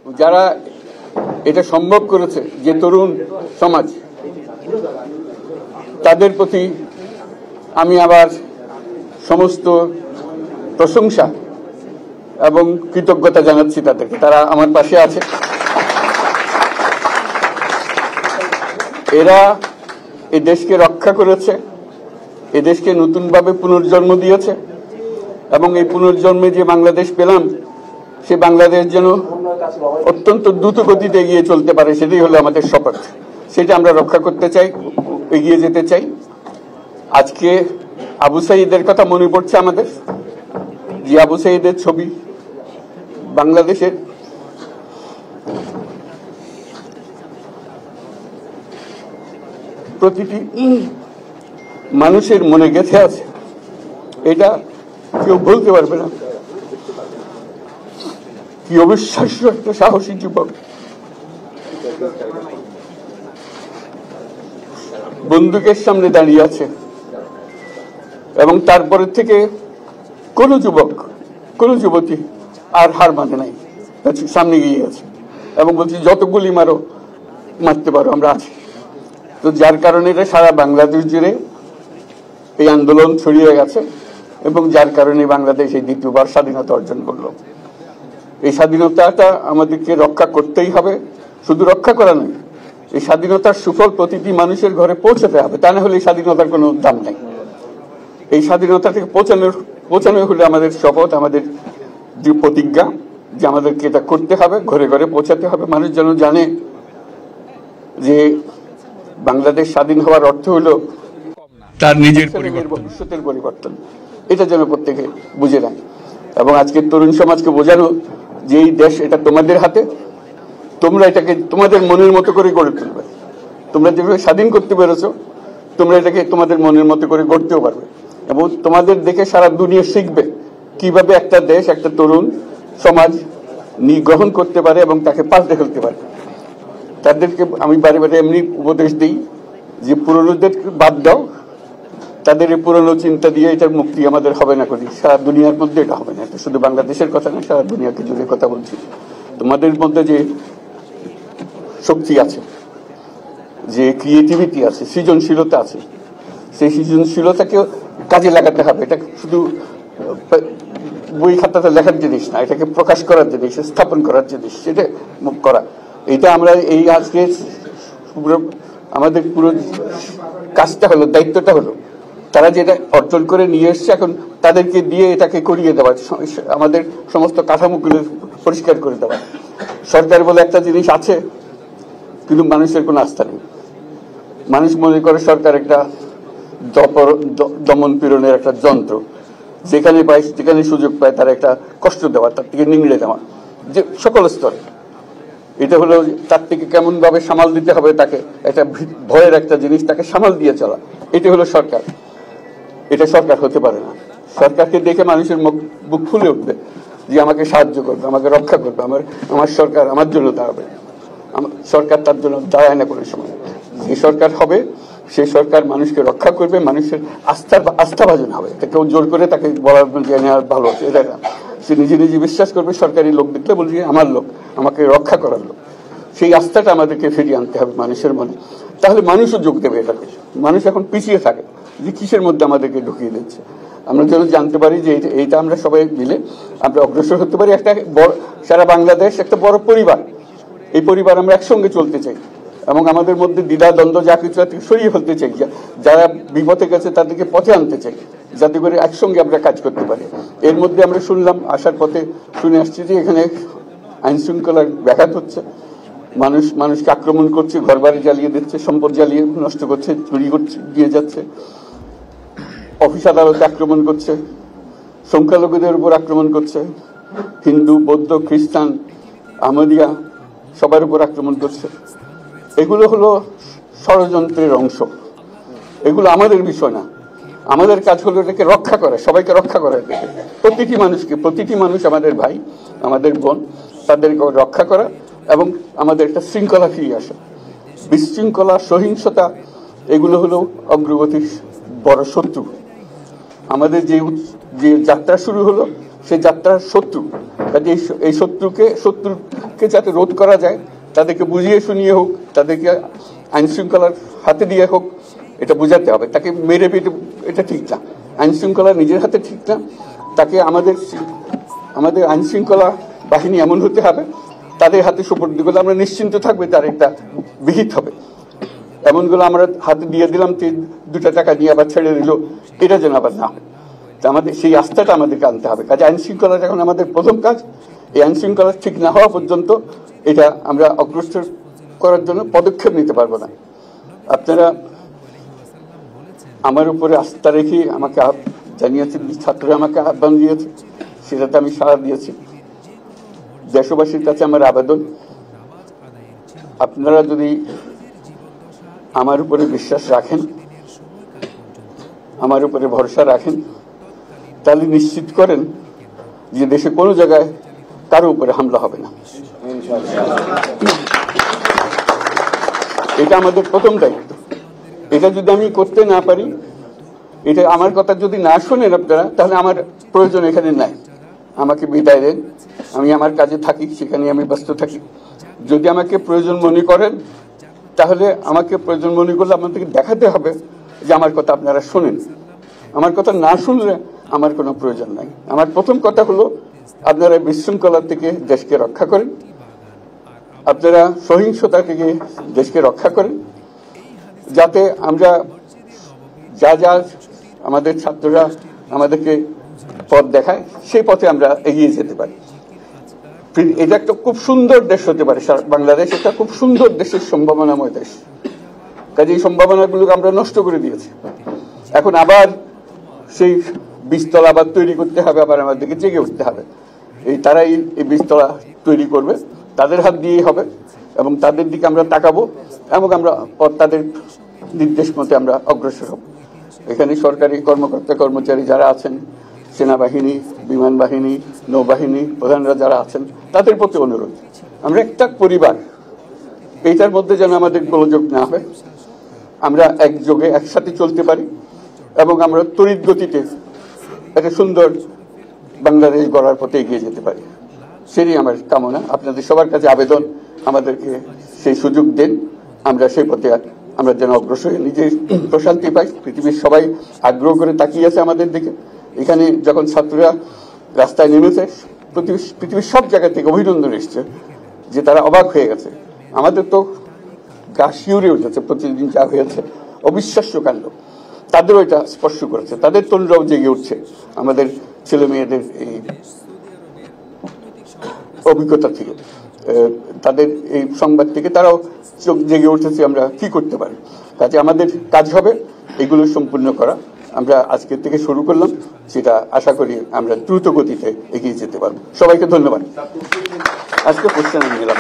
যারা এটা সম্ভব করেছে, যে তরুণ সমাজ, তাদের প্রতি আমি আবার সমস্ত প্রশংসা এবং কৃতজ্ঞতা জানাচ্ছি তাদেরকে। তারা আমার পাশে আছে। এরা এই দেশকে রক্ষা করেছে, এই দেশকে নতুনভাবে পুনর্জন্ম দিয়েছে, এবং এই পুনর্জন্মে যে বাংলাদেশ পেলাম, সে বাংলাদেশ যেন অত্যন্ত দ্রুত গতিতে এগিয়ে চলতে পারে, সেটাই হলো আমাদের শপথ। সেটা আমরা রক্ষা করতে চাই, এগিয়ে যেতে চাই। আজকে আবু সাঈদের কথা মনে পড়ছে আমাদের, যে আবু সাঈদের ছবি বাংলাদেশের প্রতিটি মানুষের মনে গেঁথে আছে, এটা কেউ বলতে পারবে না। কি অবিশ্বাস্য একটা সাহসী যুবক, বন্দুকের সামনে দাঁড়িয়ে আছে, এবং তারপরে থেকে কোন যুবক, কোন যুবতী আর হার মানে নাই, সামনে গিয়ে আছে এবং বলছি যত গুলি মারো, মারতে পারো, আমরা আছি। তো যার কারণে এটা সারা বাংলাদেশ জুড়ে এই আন্দোলন ছড়িয়ে গেছে, এবং যার কারণে বাংলাদেশ এই দ্বিতীয়বার স্বাধীনতা অর্জন করলো। এই স্বাধীনতাটা আমাদেরকে রক্ষা করতেই হবে। শুধু রক্ষা করা নয়, এই স্বাধীনতার সুফল প্রতিটি মানুষের ঘরে পৌঁছাতে হবে, তা না হলে এই স্বাধীনতার কোনো দাম নেই। এই স্বাধীনতা থেকে পৌঁছানো হলে আমাদের শপথ, আমাদের যে প্রতিজ্ঞা, যে আমাদেরকে এটা করতে হবে, ঘরে ঘরে পৌঁছাতে হবে। মানুষ যেন জানে যে বাংলাদেশ স্বাধীন হওয়ার অর্থ হলো তার নিজের ভবিষ্যতের পরিবর্তন। এটা যেন প্রত্যেকে বুঝে নেয়, এবং আজকের তরুণ সমাজকে বোঝানো যে এই দেশ এটা তোমাদের হাতে, তোমরা এটাকে তোমাদের মনের মতো করে গড়ে তুলবে। তোমরা যেভাবে স্বাধীন করতে পেরেছো, তোমরা এটাকে তোমাদের মনের মতো করে গড়তেও পারবে, এবং তোমাদের দেখে সারা দুনিয়া শিখবে কিভাবে একটা দেশ, একটা তরুণ সমাজ গ্রহণ করতে পারে এবং তাকে পাল্টে ফেলতে পারে। তাদেরকে আমি বারে বারে এমনি উপদেশ দিই যে পুরনোদের বাদ দাও, তাদের এই পুরনো চিন্তা দিয়ে এটার মুক্তি আমাদের হবে না করি, সারা দুনিয়ার মধ্যে এটা হবে না। এটা শুধু বাংলাদেশের কথা না, সারা দুনিয়াকে জুড়ে কথা বলছি। তোমাদের মধ্যে যে শক্তি আছে, যে ক্রিয়েটিভিটি আছে, সৃজনশীলতা আছে, সেই সৃজনশীলতাকে কাজে লাগাতে হবে। এটা শুধু বই খাতাতে লেখার জিনিস না, এটাকে প্রকাশ করার জিনিস, স্থাপন করার জিনিস, সেটা করা। এটা আমরা এই আজকে আমাদের পুরো কাজটা হলো, দায়িত্বটা হলো, তারা যেটা অর্জন করে নিয়ে এসছে, এখন তাদেরকে দিয়ে এটাকে করিয়ে দেওয়া, আমাদের সমস্ত কাঠামোগুলো পরিষ্কার করে দেওয়া। সরকার বলে একটা জিনিস আছে, কিন্তু মানুষের কোনো আস্থা নেই। মানুষ মনে করে সরকার একটা দমন পীড়নের একটা যন্ত্র, যেখানে পায়, যেখানে সুযোগ পায় তার একটা কষ্ট দেওয়া, তার থেকে নিংড়ে দেওয়া, যে সকল স্তরে। এটা হলো তার থেকে কেমন ভাবে সামাল দিতে হবে, তাকে একটা ভয়ের একটা জিনিস, তাকে সামাল দিয়ে চলা, এটা হলো সরকার। এটা সরকার হতে পারে না। সরকারকে দেখে মানুষের বুক ফুলে উঠবে যে আমাকে সাহায্য করবে, আমাকে রক্ষা করবে, আমার সরকার আমার জন্য দাঁড়াবে। সরকার তার জন্য দাঁড়ায় না কোনো সময়। যে সরকার হবে, সেই সরকার মানুষকে রক্ষা করবে, মানুষের আস্থাভাজন হবে। কেউ জোর করে তাকে বলার ভালো আছে এটা না, সে নিজে নিজে বিশ্বাস করবে। সরকারি লোক দেখলে বলবে আমার লোক, আমাকে রক্ষা করার লোক। সেই আস্থাটা আমাদেরকে ফিরিয়ে আনতে হবে মানুষের মনে, তাহলে মানুষও যোগ দেবে এটাকে। মানুষ এখন পিছিয়ে থাকে যে কিসের মধ্যে আমাদেরকে ঢুকিয়ে দিচ্ছে। আমরা যেন জানতে পারি যে এইটা আমরা সবাই মিলে আমরা অগ্রসর হতে পারি। একটা বড়, সারা বাংলাদেশ একটা বড় পরিবার, এই পরিবার আমরা একসঙ্গে চলতে চাই, এবং আমাদের মধ্যে দ্বিধা দ্বন্দ্ব যা কিছু সরিয়ে ফেলতে চাই। যারা বিপথে গেছে তাদেরকে পথে আনতে চাই, যাতে করে একসঙ্গে আমরা কাজ করতে পারি। এর মধ্যে আমরা শুনলাম, আসার পথে শুনে আসছি যে এখানে আইন শৃঙ্খলার ব্যাঘাত হচ্ছে, মানুষকে আক্রমণ করছে, ঘরবাড়ি জ্বালিয়ে দিচ্ছে, সম্পদ জ্বালিয়ে নষ্ট করছে, চুরি করছে, দিয়ে যাচ্ছে, অফিস আদালতে আক্রমণ করছে, সংখ্যালঘুদের উপর আক্রমণ করছে, হিন্দু, বৌদ্ধ, খ্রিস্টান, আহমদিয়া সবার উপর আক্রমণ করছে। এগুলো হলো ষড়যন্ত্রের অংশ, এগুলো আমাদের বিষয় না। আমাদের কাজ হলো এটাকে রক্ষা করা, সবাইকে রক্ষা করা, প্রতিটি মানুষকে, প্রতিটি মানুষ আমাদের ভাই, আমাদের বোন, তাদেরকে রক্ষা করা, এবং আমাদের একটা শৃঙ্খলা ফিরিয়ে আসা। বিশৃঙ্খলা, সহিংসতা এগুলো হলো অগ্রগতির বড় শত্রু। আমাদের যে যাত্রা শুরু হলো, সেই যাত্রার শত্রু। কাজে এই শত্রুকে যাতে রোধ করা যায়, তাদেরকে বুঝিয়ে শুনিয়ে হোক, তাদেরকে আইন শৃঙ্খলার হাতে দিয়ে হোক, এটা বোঝাতে হবে। তাকে মেরে পেটে এটা ঠিক না, আইন শৃঙ্খলা নিজের হাতে ঠিক না। তাকে আমাদের আইন শৃঙ্খলা বাহিনী এমন হতে হবে, তাদের হাতে সুপর্দ করলে আমরা নিশ্চিন্ত থাকবে তার একটা বিহিত হবে। এমনগুলো আমরা হাতে দিয়ে দিলাম, 2 টাকা দিয়ে আবার ছেড়ে দিল, এটা যেন আবার না। তা আমাদের সেই আস্থাটা আমাদেরকে আনতে হবে। কাজে আইন শৃঙ্খলা এখন আমাদের প্রথম কাজ। এই আইন শৃঙ্খলা ঠিক না হওয়া পর্যন্ত এটা আমরা অগ্রসর করার জন্য পদক্ষেপ নিতে পারবো না। আপনারা আমার উপরে আস্থা রেখে আমাকে জানিয়েছেন, ছাত্ররা আমাকে আহ্বান দিয়েছে, সেটাতে আমি সাড়া দিয়েছি। দেশবাসীর কাছে আমার আবেদন, আপনারা যদি আমার উপরে বিশ্বাস রাখেন, আমার উপরে ভরসা রাখেন, তাহলে নিশ্চিত করেন যে দেশে কোনো জায়গায় কারো উপরে হামলা হবে না। এটা আমাদের প্রথম দায়িত্ব। এটা যদি আমি করতে না পারি, এটা আমার কথা যদি না শোনেন আপনারা, তাহলে আমার প্রয়োজন এখানে নাই। আমাকে বিদায় দেন, আমি আমার কাজে থাকি, সেখানে আমি ব্যস্ত থাকি। যদি আমাকে প্রয়োজন মনে করেন, তাহলে আমাকে প্রয়োজন মনে করলে আপনাদেরকে দেখাতে হবে যে আমার কথা আপনারা শোনেন। আমার কথা না শুনলে আমার কোনো প্রয়োজন নাই। আমার প্রথম কথা হলো, আপনারা বিশৃঙ্খলা থেকে দেশকে রক্ষা করেন, আপনারা সহিংসতা থেকে দেশকে রক্ষা করেন, যাতে আমরা যা আমাদের ছাত্ররা আমাদেরকে পথ দেখায়, সেই পথে আমরা এগিয়ে যেতে পারি। এটা একটা খুব সুন্দর দেশ হতে পারে বাংলাদেশ, একটা খুব সুন্দর দেশের সম্ভাবনাময় দেশ। কাজে এই সম্ভাবনাগুলোকে আমরা নষ্ট করে দিয়েছি। এখন আবার সেই বীজতলা আবার তৈরি করতে হবে, আবার আমাদেরকে জেগে উঠতে হবে। তারাই এই বীজতলা তৈরি করবে, তাদের হাত দিয়েই হবে, এবং তাদের দিকে আমরা তাকাবো, এবং আমরা তাদের নির্দেশ মতে আমরা অগ্রসর হব। এখানে সরকারি কর্মকর্তা কর্মচারী যারা আছেন, সেনাবাহিনী, বিমান বাহিনী, নৌবাহিনী প্রধানরা যারা আছেন, তাদের প্রতি অনুরোধ, আমরা একটা পরিবার, এইটার মধ্যে যেন আমাদের গোলযোগ না হয়, আমরা একযোগে একসাথে চলতে পারি, এবং আমরা তড়িৎ গতিতে একটা সুন্দর বাংলাদেশ গড়ার পথে এগিয়ে যেতে পারি। সেটাই আমার কামনা। আপনাদের সবার কাছে আবেদন, আমাদেরকে সেই সুযোগ দেন, আমরা সেই পথে আমরা যেন অগ্রসর হয়ে নিজের প্রশান্তি পাই। পৃথিবীর সবাই আগ্রহ করে তাকিয়ে আছে আমাদের দিকে। এখানে যখন ছাত্ররা রাস্তায় নেমেছে, পৃথিবীর সব জায়গা থেকে অভিনন্দন এসছে, যে তারা অবাক হয়ে গেছে। আমাদের তো গা শিউরে উঠেছে, প্রতিদিন যা হয়েছে অবিশ্বাস্য কাণ্ড। তাদেরও এটা স্পর্শ করেছে, তাদের তরুণরাও জেগে উঠছে আমাদের ছেলে মেয়েদের এই অভিজ্ঞতা থেকে, তাদের এই সংবাদ থেকে তারাও চোখ জেগে উঠেছে আমরা কি করতে পারি। কাজে আমাদের কাজ হবে এগুলো সম্পূর্ণ করা। আমরা আজকের থেকে শুরু করলাম, সেটা আশা করি আমরা দ্রুত গতিতে এগিয়ে যেতে পারবো। সবাইকে ধন্যবাদ। আজকে কোশ্চেন নিলাম।